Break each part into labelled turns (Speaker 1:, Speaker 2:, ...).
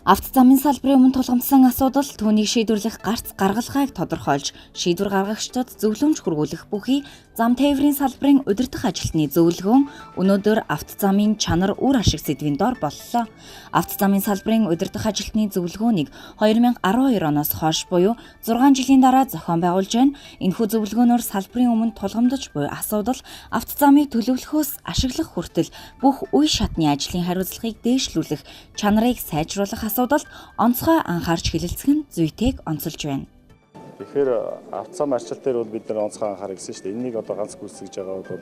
Speaker 1: Авто замын салбарын өмнө тулгамдсан асуудал түүнийг шийдвэрлэх гарц гаргалгааг тодорхойлж, шийдвэр гаргагчдад зөвлөмж хүргүүлэх бүхий зам тээврийн салбарын удирдах ажилтны зөвлөгөөн өнөөдөр авто замын чанар үр ашиг сэдвийн дор боллоо. Авто замын салбарын удирдах ажилтны зөвлөгөөнийг 2012 оноос хойш буюу 6 жилийн дараа зохион байгуулж байна. Энэхүү зөвлөгөөнөөр салбарын өмнө тулгамдж буй асуудал авто замыг төлөвлөхөөс ашиглах хүртэл бүх үе шатны ажлын хариуцлагыг дээшлүүлэх, чанарыг сайжруулах асуудалд онцгой анхаарч хэлэлцэх нь зүйтэйг онцолж байна.
Speaker 2: Тэгэхээр авто зам арчил дээр бол бид нэр онцгой анхаарах гэсэн шүү дээ. Энийг одоо ганц гүйцэтгэж байгаа бол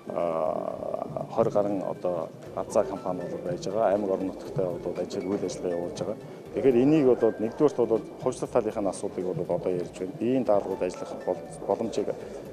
Speaker 2: 20 гаруй одоо авто компаниуд байж байгаа. Аймаг орон нутагтай бол үйл ажиллагаа явуулж байгаа. Тэгэхээр энийг бол нэгдүгээрт бол хувьчлах талынхаа асуудыг бол одоо ярьж байна. Биеийн даалгаврууд ажиллах боломжийг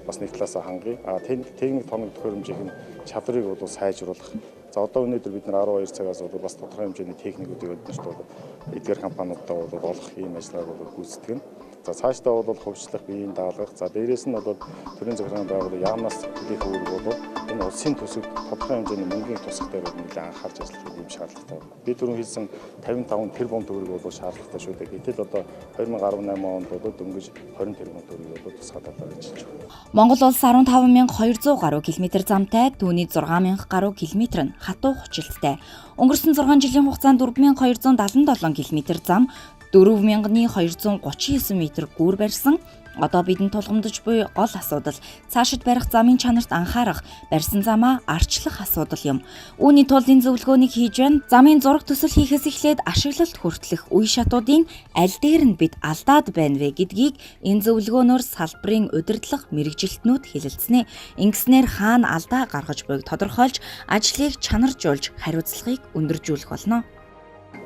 Speaker 2: бас нэг талаасаа хангая. Техник тоног төхөөрөмжийн чадварыг бол сайжруулах. За одоо өнөөдөр бид нар 12 цагаас бол бас тодорхой хэмжээний техникүүдийг өдөрт бол эдгээр компаниудаа бол олох ийм ажиллагааг бол гүйцэтгэнэ. За цаашдаа бол хувьчлах, биеийн даалгах. За дээрээс нь бол төрийн захиргааны байгууллага яамнаас төлөх үүрэг бол энэ улсын төсөвт тодорхой хэмжээний мөнгөний тусах дээр нэлээд анхаарч ажиллах юм шаардлагатай. Би түрүүн хэлсэн 55 тэрбум төгрөг бол шаардлагатай шүү дээ. Гэтэл одоо 2018 онд бол дөнгөж 20 тэрбум төгрөг бол тусгаад байгаа гэж хэлж байна.
Speaker 1: Монгол улс 15,200 гаруй километр замтай, түүний 6,000 гаруй километр нь хатуу хүчилттэй. Өнгөрсөн 6 жилийн хугацаанд 4,277 км зам, 4,239 м гүүр барьсан. Одоо бидэнд тулгамдж буй гол асуудал цаашид барих замын чанарт анхаарах, барьсан замаа арчлах асуудал юм. Үүний тулд энэ зөвлөгөөнийг хийж байна. Замын зураг төсөл хийхээс эхлээд ашиглалт хүртэлх үе шатуудын аль дээр нь бид алдаад байна вэ гэдгийг энэ зөвлөгөөнөөр салбарын удирдлага мэргэжилтнүүд хэлэлцэнэ. Ингэснээр хаана алдаа гаргаж буйг тодорхойлж, ажлыг чанаржуулж, хариуцлагыг өндөржүүлэх болно.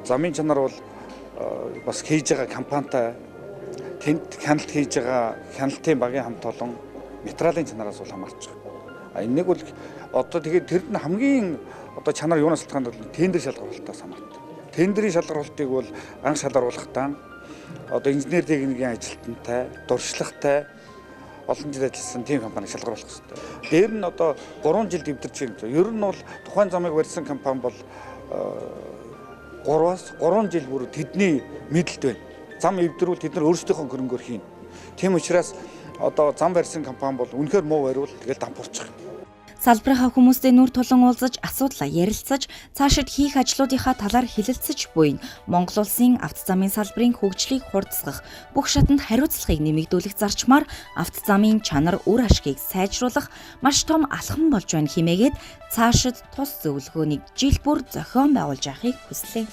Speaker 3: Замын чанар бол бас хийж байгаа компанитай тэнд хяналт хийж байгаа хяналтын багийн хамт олон материалын чанараас бол хамаарч байгаа. Энийг бол одоо тэгээд тэр нь хамгийн одоо чанар юунаас шалтгаалж бол тендер шалгаруулалтаас хамаардаг. Тендерийн шалгаруулалтыг бол анх шалгаруулахдаа одоо инженер техникийн ажилтнтай, дуршлагтай олон жил ажилласан тийм компани шалгаруулах хэрэгтэй. Дээр нь одоо 3 жил дэвтэрч байна. Ер нь бол тухайн замыг барьсан компани бол 3 жил бүр тэдний мэдлэлд байна. Зам эвдрүүл тэд нар өөрсдийнхөө хөрөнгөөр хийн. Тийм учраас одоо зам барьсан компани бол үнэхээр муу бариул тэгэл дампуурчих.
Speaker 1: Салбарынхаа хүмүүстэй нүр тулан уулзаж, асуудлаа ярилцаж, цаашид хийх ажлуудынхаа талаар хэлэлцэж буй Монгол улсын авто замын салбарын хөгжлийг хурдсгах, бүх шатанд хариуцлагыг нэмэгдүүлэх зарчмаар авто замын чанар үр ашгийг сайжруулах маш том алхам болж байна хэмээгээд цаашид тус зөвлөгөөнийг жил бүр зохион байгуулж явахыг хүслээ.